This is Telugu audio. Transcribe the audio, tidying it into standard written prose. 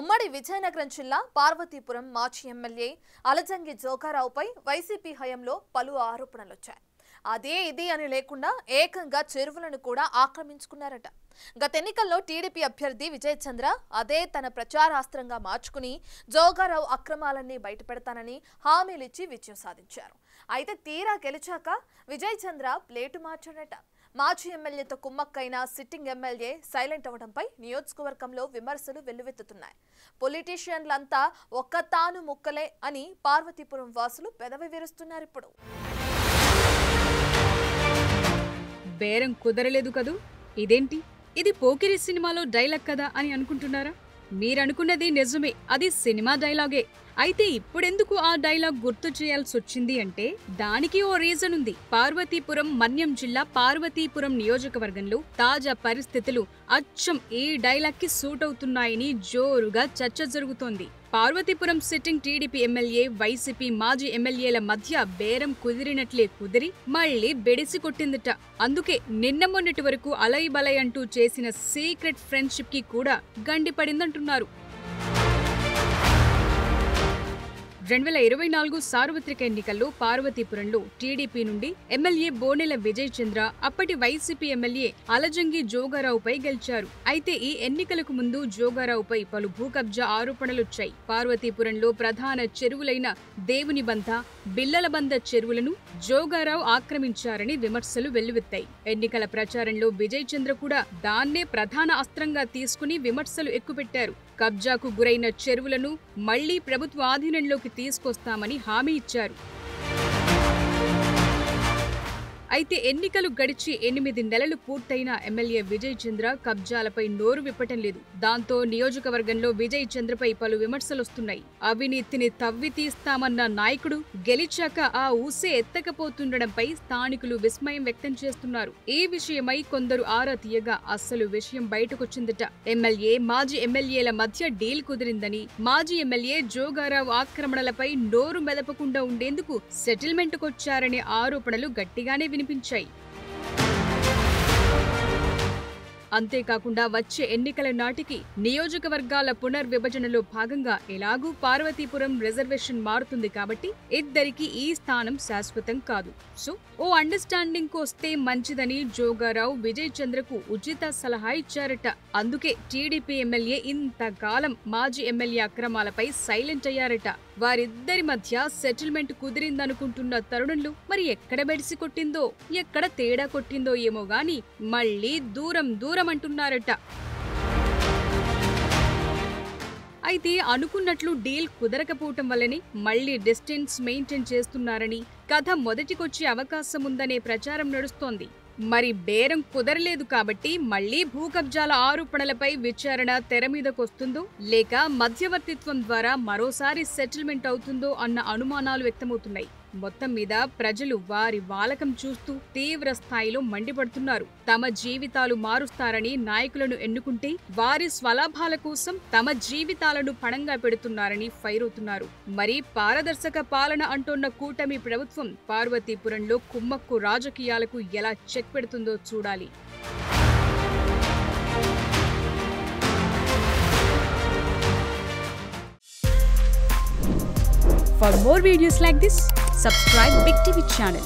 ఉమ్మడి విజయనగరం జిల్లా పార్వతీపురం మాజీ ఎమ్మెల్యే అలజంగి జోగారావుపై వైసీపీ హయాంలో పలు ఆరోపణలు వచ్చాయి. అదే ఇది అని లేకుండా ఏకంగా చెరువులను కూడా ఆక్రమించుకున్నారట. గత ఎన్నికల్లో టీడీపీ అభ్యర్థి విజయ్ చంద్ర అదే తన ప్రచారాస్త్రంగా మార్చుకుని జోగారావు అక్రమాలన్నీ బయటపెడతానని హామీలిచ్చి విజయం సాధించారు. అయితే తీరా గెలిచాక విజయ్ చంద్ర ప్లేటు మార్చాడట. మాజీ ఎమ్మెల్యేతో కుమ్మక్కైన సిట్టింగ్ ఎమ్మెల్యే సైలెంట్ అవడంపై నియోజకవర్గంలో విమర్శలు వెల్లువెత్తుతున్నాయి. పొలిటీషియన్లంతా ఒక్క తాను ముక్కలే అని పార్వతీపురం వాసులు పెదవి విరుస్తున్నారు. ఇప్పుడు బేరం కుదరలేదు కదూ, ఇదేంటి, ఇది పోకిరి సినిమాలో డైలాగ్ కదా అని అనుకుంటున్నారా? మీరనుకున్నది నిజమే, అది సినిమా డైలాగే. అయితే ఇప్పుడెందుకు ఆ డైలాగ్ గుర్తు చేయాల్సి వచ్చింది అంటే దానికి ఓ రీజన్ ఉంది. పార్వతీపురం మన్యం జిల్లా పార్వతీపురం నియోజకవర్గంలో తాజా పరిస్థితులు అచ్చం ఈ డైలాగ్ కి సూట్ అవుతున్నాయని జోరుగా చర్చ జరుగుతోంది. Parvathipuram sitting TDP MLA, YCP మాజీ ఎమ్మెల్యేల మధ్య బేరం కుదిరినట్లే కుదిరి మళ్లీ బెడిసి కొట్టిందట. అందుకే నిన్న మొన్నటి వరకు అలై బలై అంటూ చేసిన సీక్రెట్ ఫ్రెండ్షిప్ కి కూడా గండి పడిందంటున్నారు. 2024 సార్వత్రిక ఎన్నికల్లో పార్వతీపురంలో టీడీపీ నుండి ఎమ్మెల్యే బోనెల విజయ్ చంద్ర అప్పటి వైసీపీ ఎమ్మెల్యే అలజంగి జోగారావుపై గెలిచారు. అయితే ఈ ఎన్నికలకు ముందు జోగారావుపై పలు భూ కబ్జా ఆరోపణలొచ్చాయి. పార్వతీపురంలో ప్రధాన చెరువులైన దేవునిబంధ, బిల్లలబంద చెరువులను జోగారావు ఆక్రమించారని విమర్శలు వెల్లువెత్తాయి. ఎన్నికల ప్రచారంలో విజయ్ చంద్ర కూడా దాన్నే ప్రధాన అస్త్రంగా తీసుకుని విమర్శలు ఎక్కుపెట్టారు. కబ్జాకు గురైన చెరువులను మళ్లీ ప్రభుత్వ ఆధీనంలోకి తీసుకొస్తామని హామీ ఇచ్చారు. అయితే ఎన్నికలు గడిచి 8 నెలలు పూర్తయిన ఎమ్మెల్యే విజయ్ చంద్ర కబ్జాలపై నోరు విప్పటం లేదు. దాంతో నియోజకవర్గంలో విజయ్ చంద్రపై పలు విమర్శలొస్తున్నాయి. అవినీతిని తవ్వి తీస్తామన్న నాయకుడు గెలిచాక ఆ ఊసే ఎత్తకపోతుండడంపై స్థానికులు విస్మయం వ్యక్తం చేస్తున్నారు. ఈ విషయమై కొందరు ఆరా తీయగా అస్సలు విషయం బయటకొచ్చిందట. ఎమ్మెల్యే, మాజీ ఎమ్మెల్యేల మధ్య డీల్ కుదిరిందని, మాజీ ఎమ్మెల్యే జోగారావు ఆక్రమణలపై నోరు మెదపకుండా ఉండేందుకు సెటిల్మెంట్కొచ్చారనే ఆరోపణలు గట్టిగానే వినిపించాయి. అంతేకాకుండా వచ్చే ఎన్నికల నాటికి నియోజకవర్గాల పునర్విభజనలో భాగంగా ఎలాగూ పార్వతీపురం రిజర్వేషన్ మారుతుంది కాబట్టి ఇద్దరికి ఈ స్థానం శాశ్వతం కాదు. సో ఓ అండర్స్టాండింగ్ వస్తే మంచిదని జోగారావు విజయ్ చంద్రకు ఉచిత సలహా ఇచ్చారట. అందుకే టీడీపీ ఎమ్మెల్యే ఇంతకాలం మాజీ ఎమ్మెల్యే అక్రమాలపై సైలెంట్ అయ్యారట. వారిద్దరి మధ్య సెటిల్మెంట్ కుదిరిందనుకుంటున్న తరుణంలో మరి ఎక్కడ బెడిసి కొట్టిందో, ఎక్కడ తేడా కొట్టిందో ఏమో గాని మళ్లీ దూరం అంటున్నారట. అయితే అనుకున్నట్లు డీల్ కుదరకపోవటం వల్లనే మళ్లీ డిస్టెన్స్ మెయింటైన్ చేస్తున్నారని, కథ మొదటికొచ్చే అవకాశం ఉందనే ప్రచారం నడుస్తోంది. మరి బేరం కుదరలేదు కాబట్టి మళ్లీ భూ కబ్జాల ఆరోపణలపై విచారణ తెర మీదకొస్తుందో, లేక మధ్యవర్తిత్వం ద్వారా మరోసారి సెటిల్మెంట్ అవుతుందో అన్న అనుమానాలు వ్యక్తమవుతున్నాయి. మొత్తం మీద ప్రజలు వారి వాలకం చూస్తూ తీవ్ర స్థాయిలో మండిపడుతున్నారు. తమ జీవితాలు మారుస్తారని నాయకులను ఎన్నుకుంటే వారి స్వలాభాల కోసం తమ జీవితాలను పణంగా పెడుతున్నారని ఫైర్ అవుతున్నారు. మరి పారదర్శక పాలన అంటోన్న కూటమి ప్రభుత్వం పార్వతీపురంలో కుమ్మక్కు రాజకీయాలకు ఎలా చెక్ పెడుతుందో చూడాలి. For more videos like this, subscribe Big TV channel.